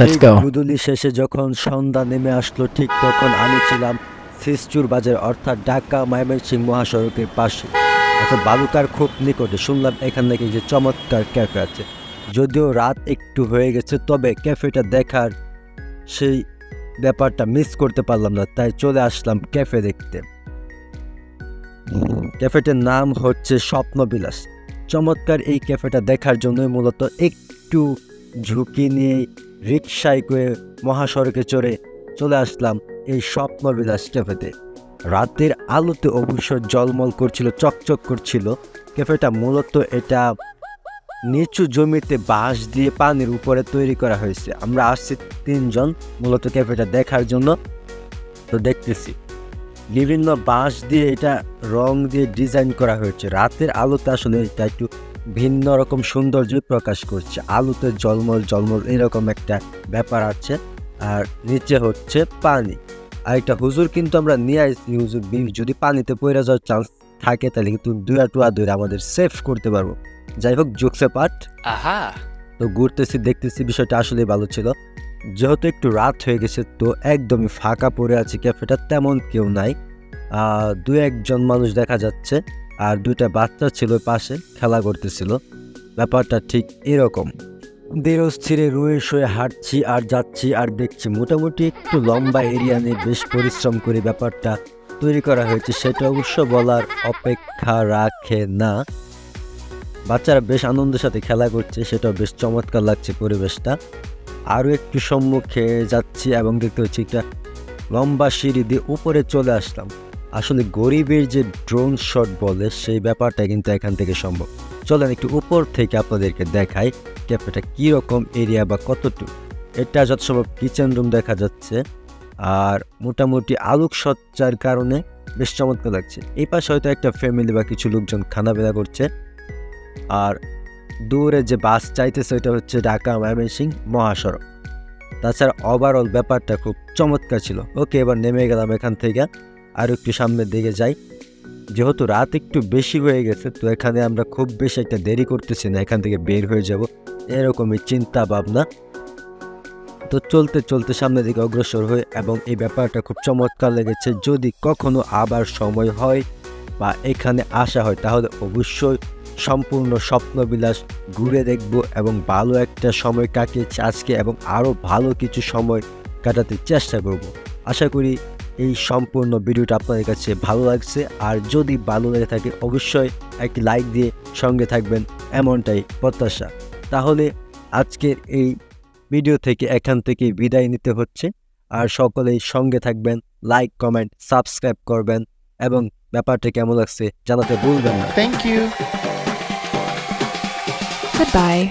Let's go. গুদুলি শেষে যখন সন্ধ্যা নেমে আসলো ঠিক তখন আমি ছিলাম সিসচুর বাজার অর্থাৎ ঢাকা ময়মনসিংহ মহাসড়কের পাশে অর্থাৎ বালুকার খুব নিকটে। শুনলাম এখান থেকে যে চমৎকার ক্যাফে আছে, যদিও রাত একটু হয়ে গেছে, তবে ক্যাফেটা দেখার সেই ব্যাপারটা মিস করতে পারলাম না, তাই চলে আসলাম ক্যাফে দেখতে। ক্যাফেটার নাম হচ্ছে স্বপ্নবিলাস। চমৎকার এই ক্যাফেটা দেখার জন্যই মূলত একটু ঝুঁকি নিয়ে রিকশায় করে মহাসড়কে চড়ে চলে আসলাম এই স্বপ্নবিলাস ক্যাফেতে। রাতের আলোতে অবশ্য জলমল করছিল, চকচক করছিল ক্যাফেটা। মূলত এটা নিচু জমিতে বাঁশ দিয়ে পানির উপরে তৈরি করা হয়েছে। আমরা আসছি 3 জন মূলত ক্যাফেটা দেখার জন্য। তো দেখতেছি বিভিন্ন বাঁশ দিয়ে এটা রং দিয়ে ডিজাইন করা হয়েছে। রাতের আলোতে আসলে এটা একটু ভিন্ন রকম সৌন্দর্য প্রকাশ করছে। আলোতে জলমল জলমল এরকম একটা ব্যাপার আছে। আর নিচে হচ্ছে পানি। আর একটা হুজুর কিন্তু আমরা নিয়ে আসছি। হুজুর যদি পানিতে পড়ে যাওয়ার চান্স থাকে তাহলে কিন্তু দুয়া ধরে আমাদের সেভ করতে পারবো। যাই হোক, জোকসে পার্ট। তো ঘুরতেছি, দেখতেছি, বিষয়টা আসলে ভালো ছিল। যেহেতু একটু রাত হয়ে গেছে, তো একদমই ফাঁকা পড়ে আছে ক্যাফেটা, তেমন কেউ নাই। 2-1 জন মানুষ দেখা যাচ্ছে, আর 2টা বাচ্চা ছিল পাশে খেলা করতেছিল। ব্যাপারটা ঠিক এরকম। ধীরস্থিরে রুয়ে শুয়ে হাঁটছি আর যাচ্ছি আর দেখছি। মোটামুটি একটু লম্বা এরিয়া নিয়ে বেশ পরিশ্রম করে ব্যাপারটা তৈরি করা হয়েছে, সেটা অবশ্য বলার অপেক্ষা রাখে না। বাচ্চারা বেশ আনন্দের সাথে খেলা করছে, সেটাও বেশ চমৎকার লাগছে পরিবেশটা। আরও একটু সম্মুখে যাচ্ছি এবং দেখতে হচ্ছে একটা লম্বা সিঁড়ি দিয়ে উপরে চলে আসলাম। আসলে গরিবের যে ড্রোন শট বলে সেই ব্যাপারটা কিন্তু এখান থেকে সম্ভব। চলেন একটু উপর থেকে আপনাদেরকে দেখাই ক্যাফেটা কীরকম এরিয়া বা কতটুকু। এটা যত সম্ভব কিচেন রুম দেখা যাচ্ছে, আর মোটামুটি আলোকসজ্জার কারণে বেশ চমৎকার লাগছে। এই পাশে হয়তো একটা ফ্যামিলি বা কিছু লোকজন খানাপিনা করছে। আর দূরে যে বাস চাইতেছে ওইটা হচ্ছে ঢাকা ময়মনসিংহ মহাসড়ক। তাছাড়া ওভারঅল ব্যাপারটা খুব চমৎকার ছিল। ওকে, এবার নেমে গেলাম এখান থেকে, আর একটু সামনের দিকে যাই। যেহেতু রাত একটু বেশি হয়ে গেছে, তো এখানে আমরা খুব বেশি একটা দেরি করতেছি না, এখান থেকে বের হয়ে যাব এরকমই চিন্তা ভাবনা। তো চলতে চলতে সামনের দিকে অগ্রসর হয়ে, এবং এই ব্যাপারটা খুব চমৎকার লেগেছে। যদি কখনো আবার সময় হয় বা এখানে আসা হয় তাহলে অবশ্যই সম্পূর্ণ স্বপ্নবিলাস ঘুরে দেখব এবং ভালো একটা সময় কাটিয়েছি আজকে, এবং আরও ভালো কিছু সময় কাটাতে চেষ্টা করব। আশা করি এই সম্পূর্ণ ভিডিওটা আপনাদের কাছে ভালো লাগছে। আর যদি ভালো লেগে থাকে অবশ্যই একটি লাইক দিয়ে সঙ্গে থাকবেন, এমনটাই প্রত্যাশা। তাহলে আজকের এই ভিডিও থেকে এখান থেকে বিদায় নিতে হচ্ছে। আর সকলেই সঙ্গে থাকবেন, লাইক, কমেন্ট, সাবস্ক্রাইব করবেন, এবং ব্যাপারটা কেমন লাগছে জানাতে ভুলবেন না। Thank you. Goodbye.